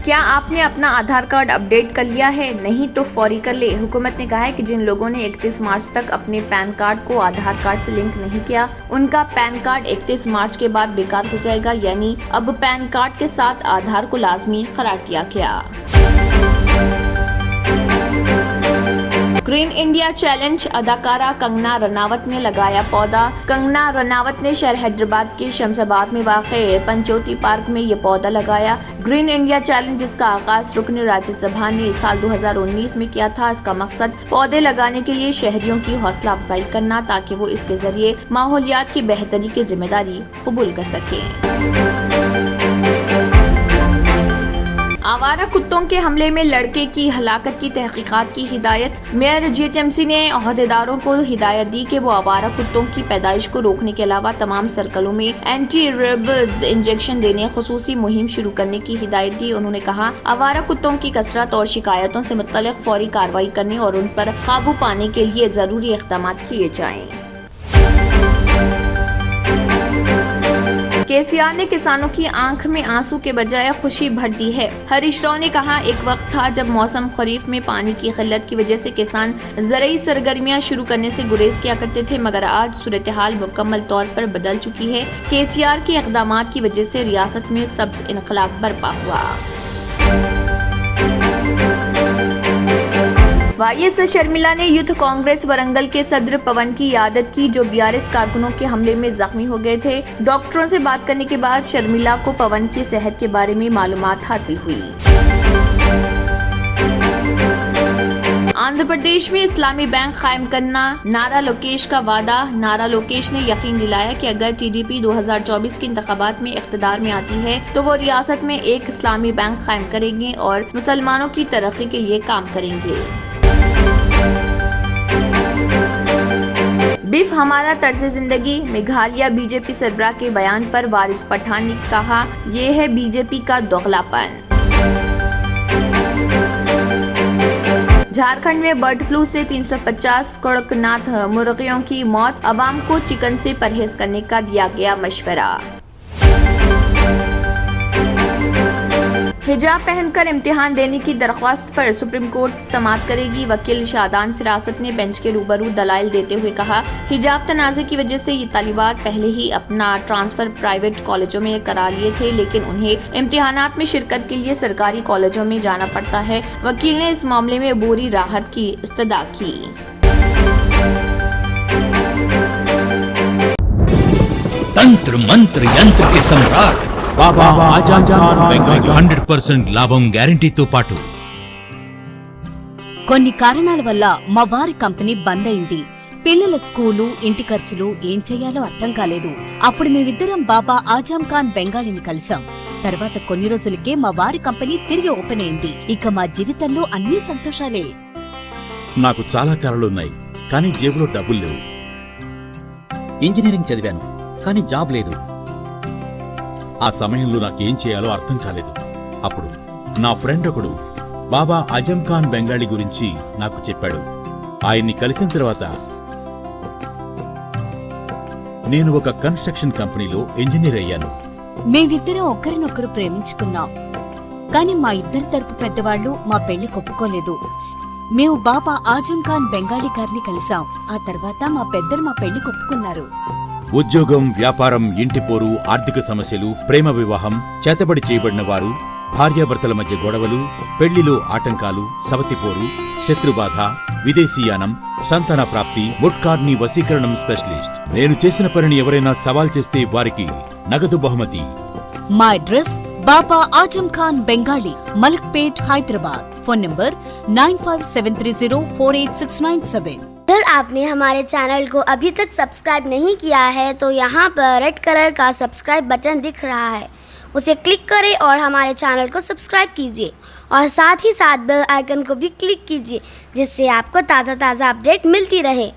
क्या आपने अपना आधार कार्ड अपडेट कर लिया है? नहीं तो फौरी कर ले। हुकूमत ने कहा है कि जिन लोगों ने 31 मार्च तक अपने पैन कार्ड को आधार कार्ड से लिंक नहीं किया, उनका पैन कार्ड 31 मार्च के बाद बेकार हो जाएगा। यानी अब पैन कार्ड के साथ आधार को लाजमी करार दिया गया। ग्रीन इंडिया चैलेंज अदाकारा कंगना रनावत ने लगाया पौधा। कंगना रनावत ने शहर हैदराबाद के शमशाबाद में वाक़े पंचोती पार्क में ये पौधा लगाया। ग्रीन इंडिया चैलेंज जिसका आगाज रुकन राज्यसभा ने साल 2019 में किया था। इसका मकसद पौधे लगाने के लिए शहरियों की हौसला अफजाई करना, ताकि वो इसके जरिए माहौलियात की बेहतरी की जिम्मेदारी कबूल कर सके। आवारा कुत्तों के हमले में लड़के की हलाकत की तहकीकात की हिदायत। मेयर जीएचएमसी ने ओहदेदारों को हिदायत दी कि वो आवारा कुत्तों की पैदाइश को रोकने के अलावा तमाम सर्कलों में एंटी रेबिज इंजेक्शन देने खुसूसी मुहिम शुरू करने की हिदायत दी। उन्होंने कहा, आवारा कुत्तों की कसरत और शिकायतों से मुतल्लिक फौरी कार्रवाई करने और उन पर काबू पाने के लिए जरूरी इक़दाम किए जाएं। केसीआर ने किसानों की आंख में आंसू के बजाय खुशी भर दी है। हरीश राव ने कहा, एक वक्त था जब मौसम खरीफ में पानी की किल्लत की वजह से किसान ज़रूरी सरगर्मियां शुरू करने से गुरेज किया करते थे, मगर आज सूरत हाल मुकम्मल तौर पर बदल चुकी है। केसीआर के इक़दामात की वजह से रियासत में सब्ज़ इनकलाब बर्पा हुआ। वाईएस शर्मिला ने यूथ कांग्रेस वरंगल के सदर पवन की इयादत की, जो बीआरएस कारकुनों के हमले में जख्मी हो गए थे। डॉक्टरों से बात करने के बाद शर्मिला को पवन की सेहत के बारे में मालूमात हासिल हुई। आंध्र प्रदेश में इस्लामी बैंक कायम करना, नारा लोकेश का वादा। नारा लोकेश ने यकीन दिलाया कि अगर टीडीपी 2024 के इंतखाबात में इख्तिदार में आती है तो वो रियासत में एक इस्लामी बैंक कायम करेंगे और मुसलमानों की तरक्की के लिए काम करेंगे। बिफ हमारा तर्ज जिंदगी। मेघालय बीजेपी सरबराह के बयान पर वारिस पठान ने कहा, ये है बीजेपी का दोगलापन। झारखंड में बर्ड फ्लू से 350 कड़कनाथ मुर्गियों की मौत। अवाम को चिकन से परहेज करने का दिया गया मशवरा। हिजाब पहनकर इम्तिहान देने की दरख्वास्त पर सुप्रीम कोर्ट समाअत करेगी। वकील शादान फिरासत ने बेंच के रूबरू दलाइल देते हुए कहा, हिजाब तनाज़े की वजह से ये तालिबात पहले ही अपना ट्रांसफर प्राइवेट कॉलेजों में करा लिए थे, लेकिन उन्हें इम्तिहानात में शिरकत के लिए सरकारी कॉलेजों में जाना पड़ता है। वकील ने इस मामले में बुरी राहत की इस्तदा की। तंत्र मंत्र यंत्र के सम्राट బాబా ఆజం ఖాన్ బెంగాలీ 100% లాభం గ్యారంటీతో పాటు. కొన్ని కారణాల వల్ల మా వారి కంపెనీ బంద్ అయింది. పిల్లల స్కూలు, ఇంటి ఖర్చులు ఏం చెయ్యాలో అర్థం కాలేదు. అప్పుడు మేమిద్దరం బాబా ఆజం ఖాన్ బెంగాలీని కలిసాం. తర్వాత కొన్ని రోజులకే మా వారి కంపెనీ తిరిగి ఓపెన్ అయింది. ఇక మా జీవితంలో అన్ని సంతోషాలే. నాకు చాలా కలలున్నాయి, కానీ జేబులో డబ్బులు లేవు. ఇంజనీరింగ్ చదివాను, కానీ జాబ్ లేదు. ఆ సమయంలో నాకేం చేయాలో అర్థం కాలేదు. అప్పుడు నా ఫ్రెండ్ ఒకడు బాబా ఆజం ఖాన్ బెంగాలీ గురించి నాకు చెప్పాడు. ఆయన్ని కలిసిన తర్వాత నేను ఒక కన్స్ట్రక్షన్ కంపెనీలో ఇంజనీర్ అయ్యాను. మేమిద్దరం ఒకరినొకరు ప్రేమించుకున్నాం, కానీ మా ఇద్దరి తరపు పెద్దవాళ్లు మా పెళ్లి ఒప్పుకోలేదు. మేము బాబా ఆజం ఖాన్ బెంగాలీ గారిని కలిసాం. ఆ తర్వాత మా పెద్దలు మా పెళ్లి ఒప్పుకున్నారు. ఉద్యోగం, వ్యాపారం, ఇంటిపోరు, ఆర్థిక సమస్యలు, ప్రేమ వివాహం, చేతబడి చేయబడిన వారు, భార్యాభర్తల మధ్య గొడవలు, పెళ్లిలో ఆటంకాలు, సవతిపోరు, శత్రుబాధ, విదేశీయానం, సంతాన ప్రాప్తి, ముట్కార్ని వశీకరణం స్పెషలిస్ట్. నేను చేసిన పనిని ఎవరైనా సవాల్ చేస్తే వారికి నగదు బహుమతి. మా address Baba Azam Khan Bengali, Malakpet, Hyderabad. Phone number 9573048697। अगर आपने हमारे चैनल को अभी तक सब्सक्राइब नहीं किया है तो यहाँ पर रेड कलर का सब्सक्राइब बटन दिख रहा है, उसे क्लिक करें और हमारे चैनल को सब्सक्राइब कीजिए और साथ ही साथ बेल आइकन को भी क्लिक कीजिए, जिससे आपको ताज़ा अपडेट मिलती रहे।